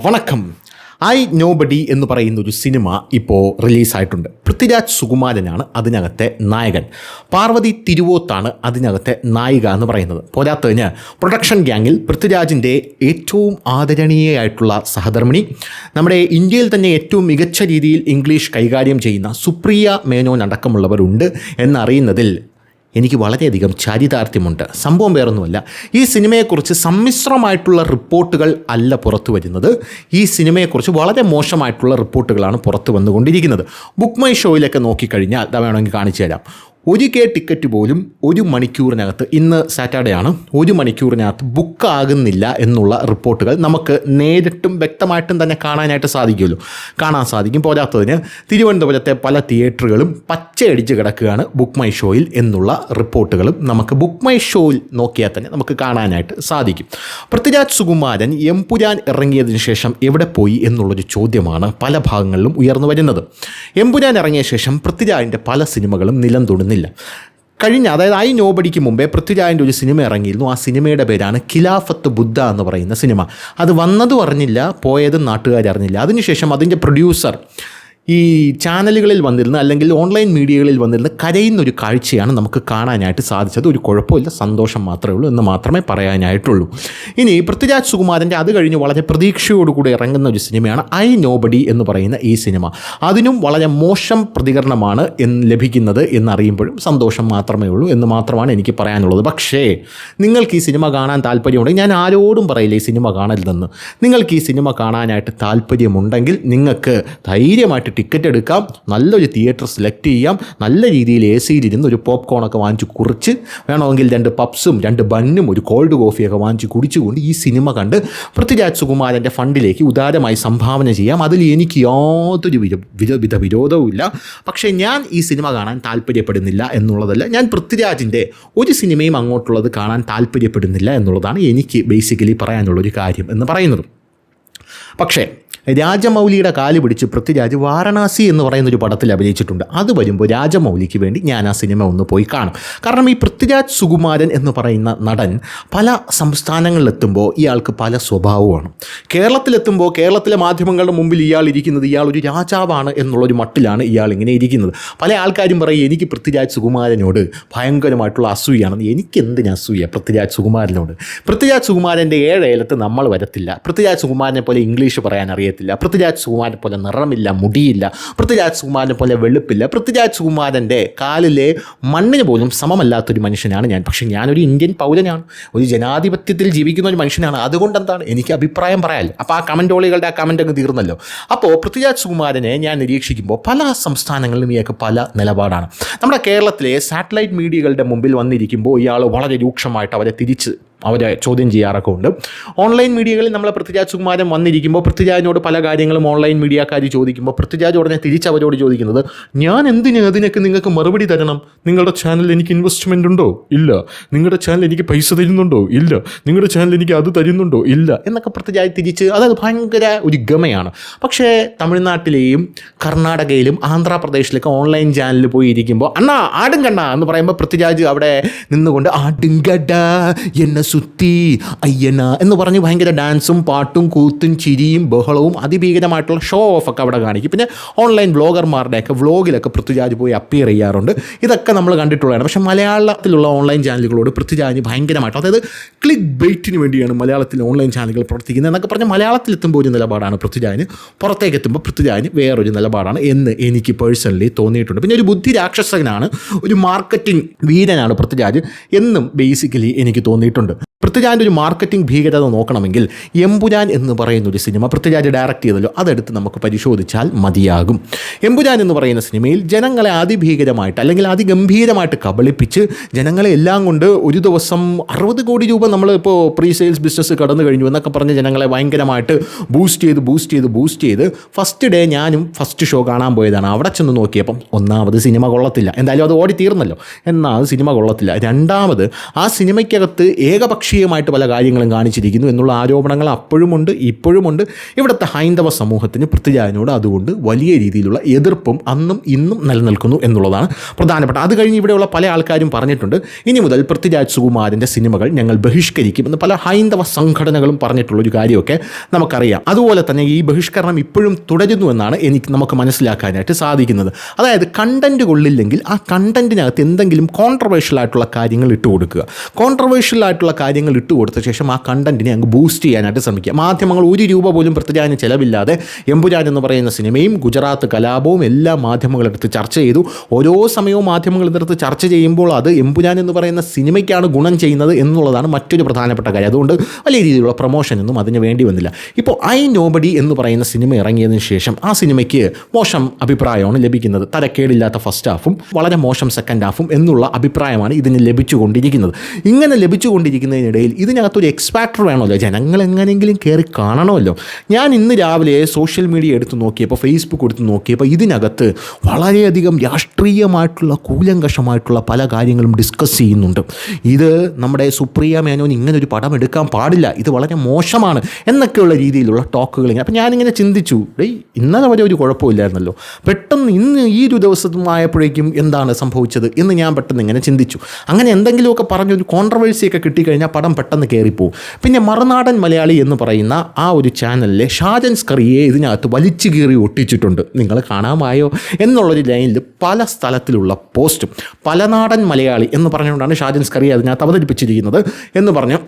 വണക്കം. I nobody എന്ന് പറയുന്ന ഒരു സിനിമ ഇപ്പോൾ റിലീസായിട്ടുണ്ട്. പൃഥ്വിരാജ് സുകുമാരനാണ് അതിനകത്തെ നായകൻ. പാർവതി തിരുവോത്താണ് അതിനകത്തെ നായിക എന്ന് പറയുന്നത്. പോരാത്തതിന് പ്രൊഡക്ഷൻ ഗ്യാങ്ങിൽ പൃഥ്വിരാജിൻ്റെ ഏറ്റവും ആദരണീയയായിട്ടുള്ള സഹധർമ്മിണി, നമ്മുടെ ഇന്ത്യയിൽ തന്നെ ഏറ്റവും മികച്ച രീതിയിൽ ഇംഗ്ലീഷ് കൈകാര്യം ചെയ്യുന്ന സുപ്രിയ മേനോൻ അടക്കമുള്ളവരുണ്ട് എന്നറിയുന്നതിൽ എനിക്ക് വളരെയധികം ചാരിതാർത്ഥ്യമുണ്ട്. സംഭവം വേറൊന്നുമല്ല, ഈ സിനിമയെക്കുറിച്ച് സമ്മിശ്രമായിട്ടുള്ള റിപ്പോർട്ടുകൾ അല്ല പുറത്തു വരുന്നത്. ഈ സിനിമയെക്കുറിച്ച് വളരെ മോശമായിട്ടുള്ള റിപ്പോർട്ടുകളാണ് പുറത്തു വന്നുകൊണ്ടിരിക്കുന്നത്. ബുക്ക് മൈ ഷോയിലൊക്കെ നോക്കിക്കഴിഞ്ഞാൽ വേണമെങ്കിൽ കാണിച്ചു തരാം. 1K ടിക്കറ്റ് പോലും 1 മണിക്കൂറിനകത്ത്, ഇന്ന് സാറ്റർഡേ ആണ്, 1 മണിക്കൂറിനകത്ത് ബുക്കാകുന്നില്ല എന്നുള്ള റിപ്പോർട്ടുകൾ നമുക്ക് നേരിട്ടും വ്യക്തമായിട്ടും തന്നെ കാണാൻ സാധിക്കും. പോരാത്തതിന് തിരുവനന്തപുരത്തെ പല തിയേറ്ററുകളും പച്ചയടിച്ച് കിടക്കുകയാണ് ബുക്ക് മൈ ഷോയിൽ എന്നുള്ള റിപ്പോർട്ടുകളും നമുക്ക് ബുക്ക് മൈ ഷോയിൽ നോക്കിയാൽ തന്നെ നമുക്ക് കാണാനായിട്ട് സാധിക്കും. പൃഥ്വിരാജ് സുകുമാരൻ എമ്പുരാൻ ഇറങ്ങിയതിന് ശേഷം എവിടെ പോയി എന്നുള്ളൊരു ചോദ്യമാണ് പല ഭാഗങ്ങളിലും ഉയർന്നു വരുന്നത്. എമ്പുരാൻ ഇറങ്ങിയ ശേഷം പൃഥ്വിരാജിൻ്റെ പല സിനിമകളും നിലം തൊടുന്നില്ല. കഴിഞ്ഞ, അതായത് ഐ നോബഡിക്ക് മുമ്പേ പൃഥ്വിരാജിൻ്റെ ഒരു സിനിമ ഇറങ്ങിയിരുന്നു. ആ സിനിമയുടെ പേരാണ് ഖിലാഫത്ത് ബുദ്ധ എന്ന് പറയുന്ന സിനിമ. അത് വന്നതും അറിഞ്ഞില്ല, പോയതും നാട്ടുകാരറിഞ്ഞില്ല. അതിനുശേഷം അതിൻ്റെ പ്രൊഡ്യൂസർ ഈ ചാനലുകളിൽ വന്നിരുന്ന് അല്ലെങ്കിൽ ഓൺലൈൻ മീഡിയകളിൽ വന്നിരുന്ന് കരയുന്നൊരു കാഴ്ചയാണ് നമുക്ക് കാണാനായിട്ട് സാധിച്ചത്. ഒരു കുഴപ്പമില്ല, സന്തോഷം മാത്രമേ ഉള്ളൂ എന്ന് മാത്രമേ പറയാനായിട്ടുള്ളൂ. ഇനി പൃഥ്വിരാജ് സുകുമാരൻ്റെ അത് കഴിഞ്ഞ് വളരെ പ്രതീക്ഷയോടുകൂടി ഇറങ്ങുന്ന ഒരു സിനിമയാണ് ഐ നോബഡി എന്ന് പറയുന്ന ഈ സിനിമ. അതിനും വളരെ മോശം പ്രതികരണമാണ് ലഭിക്കുന്നത് എന്നറിയുമ്പോഴും സന്തോഷം മാത്രമേ ഉള്ളൂ എന്ന് മാത്രമാണ് എനിക്ക് പറയാനുള്ളത്. പക്ഷേ നിങ്ങൾക്ക് ഈ സിനിമ കാണാൻ താല്പര്യമുണ്ടെങ്കിൽ, ഞാൻ ആരോടും പറയില്ല ഈ സിനിമ കാണരുതെന്ന്, നിങ്ങൾക്ക് ഈ സിനിമ കാണാനായിട്ട് താല്പര്യമുണ്ടെങ്കിൽ നിങ്ങൾക്ക് ധൈര്യമായിട്ട് ടിക്കറ്റ് എടുക്കാം, നല്ലൊരു തിയേറ്റർ സെലക്ട് ചെയ്യാം, നല്ല രീതിയിൽ AC-യിലിരുന്ന് ഒരു പോപ്കോണൊക്കെ വാങ്ങിച്ച് കുറിച്ച്, വേണമെങ്കിൽ 2 പപ്സും 2 ബന്നും ഒരു കോൾഡ് കോഫിയൊക്കെ വാങ്ങിച്ച് കുടിച്ചുകൊണ്ട് ഈ സിനിമ കണ്ട് പൃഥ്വിരാജ് സുകുമാരൻ്റെ ഫണ്ടിലേക്ക് ഉദാരമായി സംഭാവന ചെയ്യാം. അതിൽ എനിക്ക് യാതൊരു വിരോധവുമില്ല. പക്ഷേ ഞാൻ ഈ സിനിമ കാണാൻ താല്പര്യപ്പെടുന്നില്ല എന്നുള്ളതല്ല, ഞാൻ പൃഥ്വിരാജിൻ്റെ ഒരു സിനിമയും അങ്ങോട്ടുള്ളത് കാണാൻ താല്പര്യപ്പെടുന്നില്ല എന്നുള്ളതാണ് എനിക്ക് ബേസിക്കലി പറയാനുള്ളൊരു കാര്യം എന്ന് പറയുന്നത്. പക്ഷേ രാജമൗലിയുടെ കാല് പിടിച്ച് പൃഥ്വിരാജ് വാരണാസി എന്ന് പറയുന്നൊരു പടത്തിൽ അഭിനയിച്ചിട്ടുണ്ട്. അത് വരുമ്പോൾ രാജമൗലിക്ക് വേണ്ടി ഞാൻ ആ സിനിമ ഒന്ന് പോയി കാണും. കാരണം ഈ പൃഥ്വിരാജ് സുകുമാരൻ എന്ന് പറയുന്ന നടൻ പല സംസ്ഥാനങ്ങളിലെത്തുമ്പോൾ ഇയാൾക്ക് പല സ്വഭാവമാണ്. കേരളത്തിലെത്തുമ്പോൾ കേരളത്തിലെ മാധ്യമങ്ങളുടെ മുമ്പിൽ ഇയാൾ ഒരു രാജാവാണ് എന്നുള്ളൊരു മട്ടിലാണ് ഇയാൾ ഇങ്ങനെ ഇരിക്കുന്നത്. പല ആൾക്കാരും പറയും എനിക്ക് പൃഥ്വിരാജ് സുകുമാരനോട് ഭയങ്കരമായിട്ടുള്ള അസൂയാണെന്ന്. എനിക്കെന്തിന് അസൂയ പൃഥ്വിരാജ് സുകുമാരനോട്? പൃഥ്വിരാജ് സുകുമാരൻ്റെ 7 ഏലത്ത് നമ്മൾ വരത്തില്ല. പൃഥ്വിരാജ് സുകുമാരനെ പോലെ ഇംഗ്ലീഷ് പറയാൻ അറിയത്തില്ല. പൃഥ്വിരാജ് സുകുമാരനെ പോലെ നിറമില്ല, മുടിയില്ല. പൃഥ്വിരാജ് സുകുമാരനെ പോലെ വെളുപ്പില്ല. പൃഥ്വിരാജ് സുകുമാരൻ്റെ കാലിലെ മണ്ണിന് പോലും സമമല്ലാത്തൊരു മനുഷ്യനാണ് ഞാൻ. പക്ഷേ ഞാനൊരു ഇന്ത്യൻ പൗരനാണ്, ഒരു ജനാധിപത്യത്തിൽ ജീവിക്കുന്ന ഒരു മനുഷ്യനാണ്. അതുകൊണ്ട് എന്താണ്, എനിക്ക് അഭിപ്രായം പറയാമല്ലോ. അപ്പോൾ ആ കമൻറ്റോളികളുടെ ആ കമൻ്റ് അങ്ങ് തീർന്നല്ലോ. അപ്പോൾ പൃഥ്വിരാജ് സുകുമാരനെ ഞാൻ നിരീക്ഷിക്കുമ്പോൾ പല സംസ്ഥാനങ്ങളിലും ഇയാൾക്ക് പല നിലപാടാണ്. നമ്മുടെ കേരളത്തിലെ സാറ്റലൈറ്റ് മീഡിയകളുടെ മുമ്പിൽ വന്നിരിക്കുമ്പോൾ ഇയാൾ വളരെ രൂക്ഷമായിട്ട് അവരെ ചോദ്യം ചെയ്യാറൊക്കെ ഉണ്ട്. ഓൺലൈൻ മീഡിയകളിൽ നമ്മളെ പൃഥ്വിരാജ് സുകുമാരൻ വന്നിരിക്കുമ്പോൾ പൃഥ്വിരാജിനോട് പല കാര്യങ്ങളും ഓൺലൈൻ മീഡിയക്കാർ ചോദിക്കുമ്പോൾ പൃഥ്വിരാജ് ഉടനെ തിരിച്ചവരോട് ചോദിക്കുന്നത്, ഞാൻ എന്തിന് അതിനൊക്കെ നിങ്ങൾക്ക് മറുപടി തരണം? നിങ്ങളുടെ ചാനലിൽ എനിക്ക് ഇൻവെസ്റ്റ്മെൻ്റ് ഉണ്ടോ? ഇല്ല. നിങ്ങളുടെ ചാനൽ എനിക്ക് പൈസ തരുന്നുണ്ടോ? ഇല്ല. നിങ്ങളുടെ ചാനൽ എനിക്ക് അത് തരുന്നുണ്ടോ? ഇല്ല എന്നൊക്കെ പൃഥ്വിരാജ് തിരിച്ച്, അതായത് ഭയങ്കര ഒരു ഗമയാണ്. പക്ഷേ തമിഴ്നാട്ടിലെയും കർണാടകയിലും ആന്ധ്രാപ്രദേശിലൊക്കെ ഓൺലൈൻ ചാനലിൽ പോയി ഇരിക്കുമ്പോൾ അണ്ണാ ആടും കണ്ണ എന്ന് പറയുമ്പോൾ പൃഥ്വിരാജ് അവിടെ നിന്നുകൊണ്ട് ആടും കട എന്നെ സുത്തി അയ്യന എന്ന് പറഞ്ഞ് ഭയങ്കര ഡാൻസും പാട്ടും കൂത്തും ചിരിയും ബഹളവും അതിഭീകരമായിട്ടുള്ള ഷോ ഓഫൊക്കെ അവിടെ കാണിക്കും. പിന്നെ ഓൺലൈൻ വ്ളോഗർമാരുടെയൊക്കെ വ്ളോഗിലൊക്കെ പൃഥ്വിരാജ് പോയി അപ്പിയർ ചെയ്യാറുണ്ട്. ഇതൊക്കെ നമ്മൾ കണ്ടിട്ടുള്ളതാണ്. പക്ഷേ മലയാളത്തിലുള്ള ഓൺലൈൻ ചാനലുകളോട് പൃഥ്വിരാജിന് ഭയങ്കരമായിട്ട്, അതായത് ക്ലിക്ക് ബെയ്റ്റിന് വേണ്ടിയാണ് മലയാളത്തിൽ ഓൺലൈൻ ചാനലുകൾ പ്രവർത്തിക്കുന്നത് എന്നൊക്കെ പറഞ്ഞ് മലയാളത്തിലെത്തുമ്പോൾ ഒരു നിലപാടാണ് പൃഥ്വിരാജിന്, പുറത്തേക്ക് എത്തുമ്പോൾ പൃഥ്വിരാജിന് വേറൊരു നിലപാടാണ് എന്ന് എനിക്ക് പേഴ്സണലി തോന്നിയിട്ടുണ്ട്. പിന്നെ ഒരു ബുദ്ധി രാക്ഷസനാണ്, ഒരു മാർക്കറ്റിംഗ് വീരനാണ് പൃഥ്വിരാജ് എന്നും ബേസിക്കലി എനിക്ക് തോന്നിയിട്ടുണ്ട്. പൃഥ്വിരാജിൻ്റെ ഒരു മാർക്കറ്റിംഗ് ഭീകരത നോക്കണമെങ്കിൽ എമ്പുരാൻ എന്ന് പറയുന്ന ഒരു സിനിമ പൃഥ്വിരാജ് ഡയറക്റ്റ് ചെയ്തല്ലോ, അതെടുത്ത് നമുക്ക് പരിശോധിച്ചാൽ മതിയാകും. എമ്പുരാൻ എന്ന് പറയുന്ന സിനിമയിൽ ജനങ്ങളെ അതിഭീകരമായിട്ട് അല്ലെങ്കിൽ അതിഗംഭീരമായിട്ട് കബളിപ്പിച്ച് ജനങ്ങളെ എല്ലാം കൊണ്ട് ഒരു ദിവസം 60 കോടി രൂപ നമ്മൾ ഇപ്പോൾ പ്രീ സെയിൽസ് ബിസിനസ് കടന്നു കഴിഞ്ഞു എന്നൊക്കെ പറഞ്ഞ് ജനങ്ങളെ ഭയങ്കരമായിട്ട് ബൂസ്റ്റ് ചെയ്ത് ഫസ്റ്റ് ഡേ ഞാനും ഫസ്റ്റ് ഷോ കാണാൻ പോയതാണ്. അവിടെ ചെന്ന് നോക്കിയപ്പം ഒന്നാമത് സിനിമ കൊള്ളത്തില്ല. എന്തായാലും അത് ഓടി തീർന്നല്ലോ. എന്നാൽ സിനിമ കൊള്ളത്തില്ല. രണ്ടാമത് ആ സിനിമയ്ക്കകത്ത് ഏകപക്ഷ ഏകപക്ഷീയമായിട്ട് പല കാര്യങ്ങളും കാണിച്ചിരിക്കുന്നു എന്നുള്ള ആരോപണങ്ങൾ അപ്പോഴുമുണ്ട് ഇപ്പോഴുമുണ്ട്. ഇവിടുത്തെ ഹൈന്ദവ സമൂഹത്തിന് പൃഥ്വിരാജിനോട് അതുകൊണ്ട് വലിയ രീതിയിലുള്ള എതിർപ്പും അന്നും ഇന്നും നിലനിൽക്കുന്നു എന്നുള്ളതാണ് പ്രധാനപ്പെട്ട. അത് കഴിഞ്ഞ് ഇവിടെയുള്ള പല ആൾക്കാരും പറഞ്ഞിട്ടുണ്ട്, ഇനി മുതൽ പൃഥ്വിരാജ് സുകുമാരൻ്റെ സിനിമകൾ ഞങ്ങൾ ബഹിഷ്കരിക്കുമെന്ന് പല ഹൈന്ദവ സംഘടനകളും പറഞ്ഞിട്ടുള്ളൊരു കാര്യമൊക്കെ നമുക്കറിയാം. അതുപോലെ തന്നെ ഈ ബഹിഷ്കരണം ഇപ്പോഴും തുടരുന്നു എന്നാണ് നമുക്ക് മനസ്സിലാക്കാനായിട്ട് സാധിക്കുന്നത്. അതായത് കണ്ടൻറ്റ് കൊള്ളില്ലെങ്കിൽ ആ കണ്ടൻറ്റിനകത്ത് എന്തെങ്കിലും കോൺട്രവേഴ്ഷ്യൽ ആയിട്ടുള്ള കാര്യങ്ങൾ ഇട്ട് കൊടുക്കുക. കോൺട്രവേഴ്ഷ്യൽ ആയിട്ടുള്ള കാര്യങ്ങൾ ഇട്ട് കൊടുത്ത ശേഷം ആ കണ്ടൻറ്റിനെ അങ്ങ് ബൂസ്റ്റ് ചെയ്യാനായിട്ട് ശ്രമിക്കുക. മാധ്യമങ്ങൾ ₹1 പോലും പൃഥ്വിരാജിന് ചിലവില്ലാതെ എമ്പുരാൻ എന്ന് പറയുന്ന സിനിമയും ഗുജറാത്ത് കലാപവും എല്ലാം മാധ്യമങ്ങളെടുത്ത് ചർച്ച ചെയ്തു. ഓരോ സമയവും മാധ്യമങ്ങൾ ഇതെടുത്ത് ചർച്ച ചെയ്യുമ്പോൾ അത് എമ്പുരാൻ എന്ന് പറയുന്ന സിനിമയ്ക്കാണ് ഗുണം ചെയ്യുന്നത് എന്നുള്ളതാണ് മറ്റൊരു പ്രധാനപ്പെട്ട കാര്യം. അതുകൊണ്ട് വലിയ രീതിയിലുള്ള പ്രൊമോഷനൊന്നും അതിന് വേണ്ടി വന്നില്ല. ഇപ്പോൾ ഐ നോബഡി എന്ന് പറയുന്ന സിനിമ ഇറങ്ങിയതിന് ശേഷം ആ സിനിമയ്ക്ക് മോശം അഭിപ്രായമാണ് ലഭിക്കുന്നത്. തരക്കേടില്ലാത്ത ഫസ്റ്റ് ഹാഫും വളരെ മോശം സെക്കൻഡ് ഹാഫും എന്നുള്ള അഭിപ്രായമാണ് ഇതിന് ലഭിച്ചുകൊണ്ടിരിക്കുന്നത്. ഇങ്ങനെ ലഭിച്ചുകൊണ്ടിരിക്കുന്നതിനിടയിൽ ഇതിനകത്തൊരു എക്സ്പാക്ടർ വേണമല്ലോ, ജനങ്ങൾ എങ്ങനെയെങ്കിലും കയറി കാണണമല്ലോ. ഞാൻ ഇന്ന് രാവിലെ സോഷ്യൽ മീഡിയ എടുത്ത് നോക്കിയപ്പോൾ, ഫേസ്ബുക്ക് എടുത്ത് നോക്കിയപ്പോൾ ഇതിനകത്ത് വളരെയധികം രാഷ്ട്രീയമായിട്ടുള്ള കൂലങ്കഷമായിട്ടുള്ള പല കാര്യങ്ങളും ഡിസ്കസ് ചെയ്യുന്നുണ്ട്. ഇത് നമ്മുടെ സുപ്രിയ മേനോൻ ഇങ്ങനൊരു പടം എടുക്കാൻ പാടില്ല, ഇത് വളരെ മോശമാണ് എന്നൊക്കെയുള്ള രീതിയിലുള്ള ടോക്കുകൾ. അപ്പോൾ ഞാനിങ്ങനെ ചിന്തിച്ചു, ഇന്നലെ വരെ ഒരു കുഴപ്പമില്ലായിരുന്നല്ലോ, പെട്ടെന്ന് ഇന്ന് ഈ ഒരു ദിവസമായപ്പോഴേക്കും എന്താണ് സംഭവിച്ചത് എന്ന് ഞാൻ പെട്ടെന്ന് ഇങ്ങനെ ചിന്തിച്ചു. അങ്ങനെ എന്തെങ്കിലുമൊക്കെ പറഞ്ഞൊരു കോൺട്രവേഴ്സിയൊക്കെ കിട്ടിക്കഴിഞ്ഞാൽ പടം പെട്ടെന്ന് കയറിപ്പോവും. പിന്നെ മറുനാടൻ മലയാളി എന്ന് പറയുന്ന ആ ഒരു ചാനലിലെ ഷാജൻ സ്കറിയെ ഇതിനകത്ത് വലിച്ചു കീറി ഒട്ടിച്ചിട്ടുണ്ട്. നിങ്ങൾ കാണാമായോ എന്നുള്ളൊരു ലൈനിൽ പല സ്ഥലത്തിലുള്ള പോസ്റ്റും പലനാടൻ മലയാളി എന്ന് പറഞ്ഞുകൊണ്ടാണ് ഷാജൻ സ്കറി അതിനകത്ത് അവതരിപ്പിച്ചിരിക്കുന്നത് എന്ന് പറഞ്ഞു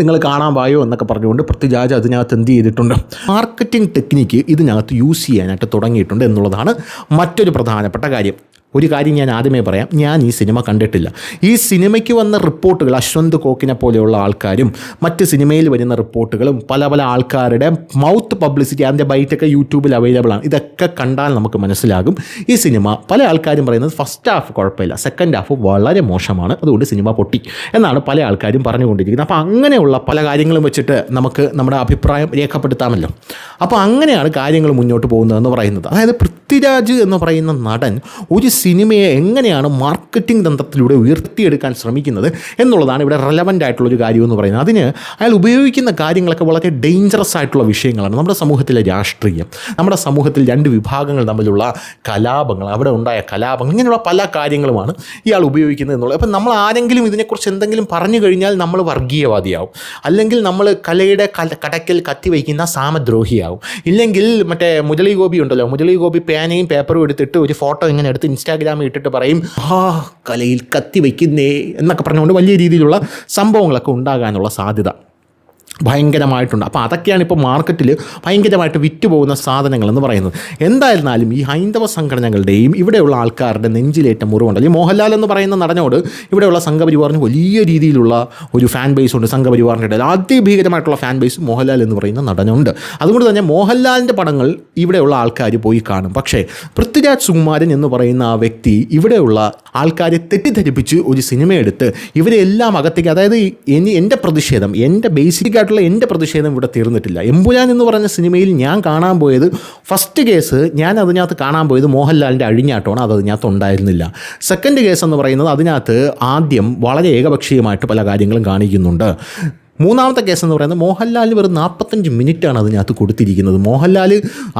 നിങ്ങൾ കാണാൻ പായോ എന്നൊക്കെ പറഞ്ഞുകൊണ്ട് പൃഥ്വിരാജ് അതിനകത്ത് എന്ത് ചെയ്തിട്ടുണ്ട്, മാർക്കറ്റിംഗ് ടെക്നിക്ക് ഇതിനകത്ത് യൂസ് ചെയ്യാനായിട്ട് തുടങ്ങിയിട്ടുണ്ട് എന്നുള്ളതാണ് മറ്റൊരു പ്രധാനപ്പെട്ട കാര്യം. ഒരു കാര്യം ഞാൻ ആദ്യമേ പറയാം, ഞാൻ ഈ സിനിമ കണ്ടിട്ടില്ല. ഈ സിനിമയ്ക്ക് വന്ന റിപ്പോർട്ടുകൾ അശ്വന്ത് കോക്കിനെ പോലെയുള്ള ആൾക്കാരും മറ്റ് സിനിമയിൽ വരുന്ന റിപ്പോർട്ടുകളും പല പല ആൾക്കാരുടെ മൗത്ത് പബ്ലിസിറ്റി, അതിൻ്റെ ബൈറ്റൊക്കെ യൂട്യൂബിൽ അവൈലബിൾ ആണ്. ഇതൊക്കെ കണ്ടാൽ നമുക്ക് മനസ്സിലാകും ഈ സിനിമ. പല ആൾക്കാരും പറയുന്നത് ഫസ്റ്റ് ഹാഫ് കുഴപ്പമില്ല, സെക്കൻഡ് ഹാഫ് വളരെ മോശമാണ്, അതുകൊണ്ട് സിനിമ പൊട്ടി എന്നാണ് പല ആൾക്കാരും പറഞ്ഞുകൊണ്ടിരിക്കുന്നത്. അപ്പോൾ അങ്ങനെയുള്ള പല കാര്യങ്ങളും വെച്ചിട്ട് നമുക്ക് നമ്മുടെ അഭിപ്രായം രേഖപ്പെടുത്താമല്ലോ. അപ്പോൾ അങ്ങനെയാണ് കാര്യങ്ങൾ മുന്നോട്ട് പോകുന്നതെന്ന് പറയുന്നത്. അതായത് പൃഥ്വിരാജ് എന്ന് പറയുന്ന നടൻ ഒരു സിനിമയെ എങ്ങനെയാണ് മാർക്കറ്റിംഗ് തന്ത്രത്തിലൂടെ ഉയർത്തിയെടുക്കാൻ ശ്രമിക്കുന്നത് എന്നുള്ളതാണ് ഇവിടെ റെലവൻ്റ് ആയിട്ടുള്ളൊരു കാര്യം എന്ന് പറയുന്നത്. അതിന് അയാൾ ഉപയോഗിക്കുന്ന കാര്യങ്ങളൊക്കെ വളരെ ഡേഞ്ചറസ് ആയിട്ടുള്ള വിഷയങ്ങളാണ്. നമ്മുടെ സമൂഹത്തിലെ രാഷ്ട്രീയം, നമ്മുടെ സമൂഹത്തിൽ രണ്ട് വിഭാഗങ്ങൾ തമ്മിലുള്ള കലാപങ്ങൾ, അവിടെ ഉണ്ടായ കലാപങ്ങൾ, ഇങ്ങനെയുള്ള പല കാര്യങ്ങളുമാണ് ഇയാൾ ഉപയോഗിക്കുന്നത് എന്നുള്ളത്. അപ്പം നമ്മൾ ആരെങ്കിലും ഇതിനെക്കുറിച്ച് എന്തെങ്കിലും പറഞ്ഞു കഴിഞ്ഞാൽ നമ്മൾ വർഗീയവാദിയാവും, അല്ലെങ്കിൽ നമ്മൾ കലയുടെ കടയ്ക്കൽ കത്തിവയ്ക്കുന്ന സാമദ്രോഹിയാവും, ഇല്ലെങ്കിൽ മറ്റേ മുരളി ഗോപി ഉണ്ടല്ലോ, മുരളി ഗോപി പേനയും പേപ്പറും എടുത്തിട്ട് ഒരു ഫോട്ടോ ഇങ്ങനെ എടുത്ത് ഇൻസ്റ്റാഗ്രാമിൽ ഇട്ടിട്ട് പറയും കലയിൽ കത്തി വയ്ക്കുന്നേ എന്നൊക്കെ പറഞ്ഞുകൊണ്ട് വലിയ രീതിയിലുള്ള സംഭവങ്ങളൊക്കെ ഉണ്ടാകാനുള്ള സാധ്യത ഭയങ്കരമായിട്ടുണ്ട്. അപ്പോൾ അതൊക്കെയാണ് ഇപ്പോൾ മാർക്കറ്റിൽ ഭയങ്കരമായിട്ട് വിറ്റുപോകുന്ന സാധനങ്ങളെന്ന് പറയുന്നത്. എന്തായിരുന്നാലും ഈ ഹൈന്ദവ സംഘടനകളുടെയും ഇവിടെയുള്ള ആൾക്കാരുടെ നെഞ്ചിലേറ്റ മുറിവുണ്ടല്ലോ. ഈ മോഹൻലാൽ എന്ന് പറയുന്ന നടനോട് ഇവിടെയുള്ള സംഘപരിവാറിന് വലിയ രീതിയിലുള്ള ഒരു ഫാൻ ബേസ് ഉണ്ട്. സംഘപരിവാറിൻ്റെ ഇടയിൽ അതിഭീകരമായിട്ടുള്ള ഫാൻ ബേസ് മോഹൻലാൽ എന്ന് പറയുന്ന നടനുണ്ട്. അതുകൊണ്ട് തന്നെ മോഹൻലാലിൻ്റെ പടങ്ങൾ ഇവിടെയുള്ള ആൾക്കാർ പോയി കാണും. പക്ഷേ പൃഥ്വിരാജ് സുകുമാരൻ എന്ന് പറയുന്ന ആ വ്യക്തി ഇവിടെയുള്ള ആൾക്കാരെ തെറ്റിദ്ധരിപ്പിച്ച് ഒരു സിനിമയെടുത്ത് ഇവരെല്ലാം അകത്തേക്ക്, അതായത് എൻ്റെ പ്രതിഷേധം, എൻ്റെ ബേസിക് എൻ്റെ പ്രതിഷേധം ഇവിടെ തീർന്നിട്ടില്ല. എമ്പുരാൻ എന്ന് പറഞ്ഞ സിനിമയിൽ ഞാൻ കാണാൻ പോയത്, ഫസ്റ്റ് കേസ് ഞാൻ അതിനകത്ത് കാണാൻ പോയത് മോഹൻലാലിൻ്റെ അഴിഞ്ഞാട്ടമാണ്, അത് അതിനകത്ത് ഉണ്ടായിരുന്നില്ല. സെക്കൻഡ് കേസ് എന്ന് പറയുന്നത് അതിനകത്ത് ആദ്യം വളരെ ഏകപക്ഷീയമായിട്ട് പല കാര്യങ്ങളും കാണിക്കുന്നുണ്ട്. മൂന്നാമത്തെ കേസ് എന്ന് പറയുന്നത് മോഹൻലാലിന് വെറും 45 മിനിറ്റാണ് അതിനകത്ത് കൊടുത്തിരിക്കുന്നത്. മോഹൻലാൽ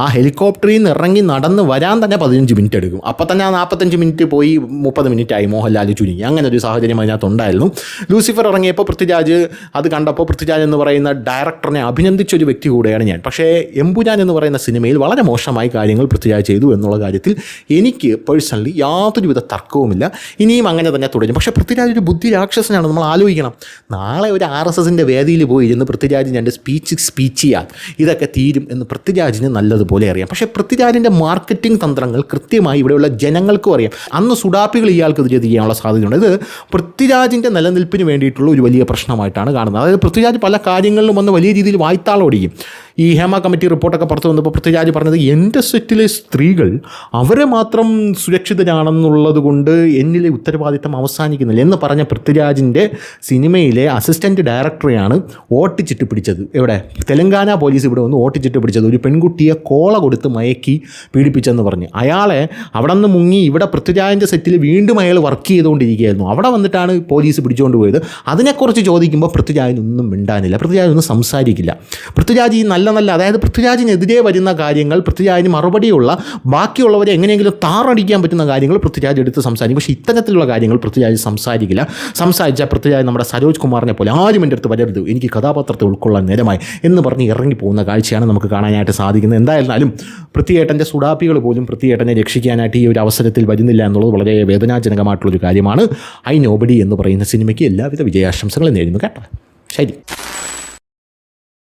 ആ ഹെലികോപ്റ്ററിൽ നിന്ന് ഇറങ്ങി നടന്ന് വരാൻ തന്നെ 15 മിനിറ്റ് എടുക്കും. അപ്പോൾ തന്നെ ആ 45 മിനിറ്റ് പോയി 30 മിനിറ്റായി മോഹൻലാൽ ചുരുങ്ങി. അങ്ങനെ ഒരു സാഹചര്യം അതിനകത്ത് ഉണ്ടായിരുന്നു. ലൂസിഫർ ഇറങ്ങിയപ്പോൾ പൃഥ്വിരാജ് അത് കണ്ടപ്പോൾ പൃഥ്വിരാജ് എന്ന് പറയുന്ന ഡയറക്ടറിനെ അഭിനന്ദിച്ചൊരു വ്യക്തി കൂടെയാണ് ഞാൻ. പക്ഷേ എമ്പുരാൻ എന്ന് പറയുന്ന സിനിമയിൽ വളരെ മോശമായി കാര്യങ്ങൾ പൃഥ്വിരാജ് ചെയ്തു എന്നുള്ള കാര്യത്തിൽ എനിക്ക് പേഴ്സണലി യാതൊരുവിധ തർക്കവുമില്ല. ഇനിയും അങ്ങനെ തന്നെ തുടരും. പക്ഷേ പൃഥ്വിരാജ് ഒരു ബുദ്ധി രാക്ഷസനാണ്. നമ്മൾ ആലോചിക്കണം, നാളെ ഒരു RSSൻ്റെ വേദിയിൽ പോയിരുന്ന് പൃഥ്വിരാജിന് രണ്ട് സ്പീച്ച് ചെയ്യാൻ ഇതൊക്കെ തീരും എന്ന് പൃഥ്വിരാജിന് നല്ലതുപോലെ അറിയാം. പക്ഷേ പൃഥ്വിരാജിൻ്റെ മാർക്കറ്റിംഗ് തന്ത്രങ്ങൾ കൃത്യമായി ഇവിടെയുള്ള ജനങ്ങൾക്കും അറിയാം. അന്ന് സുഡാപ്പികൾ ഇയാൾക്കെതിരെ ചെയ്യാനുള്ള സാധ്യതയുണ്ട്. ഇത് പൃഥ്വിരാജിൻ്റെ നിലനിൽപ്പിന് വേണ്ടിയിട്ടുള്ള ഒരു വലിയ പ്രശ്നമായിട്ടാണ് കാണുന്നത്. അതായത് പൃഥ്വിരാജ് പല കാര്യങ്ങളിലും വന്ന് വലിയ രീതിയിൽ വായ്ത്താളോടിക്കും. ഈ ഹേമ കമ്മിറ്റി റിപ്പോർട്ടൊക്കെ പുറത്ത് വന്നപ്പോൾ പൃഥ്വിരാജ് പറഞ്ഞത് എൻ്റെ സെറ്റിലെ സ്ത്രീകൾ അവരെ മാത്രം സുരക്ഷിതരാണെന്നുള്ളത് കൊണ്ട് എന്നിലെ ഉത്തരവാദിത്തം അവസാനിക്കുന്നില്ല എന്ന് പറഞ്ഞ പൃഥ്വിരാജിൻ്റെ സിനിമയിലെ അസിസ്റ്റൻറ്റ് ഡയറക്ടറെയാണ് ഓട്ടിച്ചിട്ട് പിടിച്ചത്. എവിടെ? തെലങ്കാന പോലീസ് ഇവിടെ വന്ന് ഓട്ടിച്ചിട്ട് പിടിച്ചത്. ഒരു പെൺകുട്ടിയെ കോള കൊടുത്ത് മയക്കി പീഡിപ്പിച്ചെന്ന് പറഞ്ഞ് അയാളെ അവിടെ നിന്ന് മുങ്ങി ഇവിടെ പൃഥ്വിരാജിൻ്റെ സെറ്റിൽ വീണ്ടും അയാൾ വർക്ക് ചെയ്തുകൊണ്ടിരിക്കുകയായിരുന്നു. അവിടെ വന്നിട്ടാണ് പോലീസ് പിടിച്ചുകൊണ്ട് പോയത്. അതിനെക്കുറിച്ച് ചോദിക്കുമ്പോൾ പൃഥ്വിരാജിനൊന്നും മിണ്ടാനില്ല, പൃഥ്വിരാജൊന്നും സംസാരിക്കില്ല. പൃഥ്വിരാജ് ഈ നല്ല അതായത് പൃഥ്വിരാജിനെതിരെ വരുന്ന കാര്യങ്ങൾ, പൃഥ്വിരാജിന് മറുപടിയുള്ള ബാക്കിയുള്ളവരെ എങ്ങനെയെങ്കിലും താറടിക്കാൻ പറ്റുന്ന കാര്യങ്ങൾ പൃഥ്വിരാജ് എടുത്ത് സംസാരിക്കും. പക്ഷേ ഇത്തരത്തിലുള്ള കാര്യങ്ങൾ പൃഥ്വിരാജ് സംസാരിക്കില്ല. സംസാരിച്ചാൽ പൃഥ്വിരാജ് നമ്മുടെ സരോജ് കുമാറിനെ പോലെ ആരും എൻ്റെ അടുത്ത് വരരുത്, എനിക്ക് കഥാപാത്രത്തെ ഉൾക്കൊള്ളാൻ നേരമായി എന്ന് പറഞ്ഞ് ഇറങ്ങിപ്പോകുന്ന കാഴ്ചയാണ് നമുക്ക് കാണാനായിട്ട് സാധിക്കുന്നത്. എന്തായിരുന്നാലും പൃഥ്വിയേട്ടൻ്റെ സുഡാപ്പികൾ പോലും പൃഥ്വിയേട്ടനെ രക്ഷിക്കാനായിട്ട് ഈ ഒരു അവസരത്തിൽ വരുന്നില്ല എന്നുള്ളത് വളരെ വേദനാജനകമായിട്ടുള്ളൊരു കാര്യമാണ്. ഐ നോബഡി എന്ന് പറയുന്ന സിനിമയ്ക്ക് എല്ലാവിധ വിജയാശംസകളും നേരുന്നു കേട്ടോ. ശരി.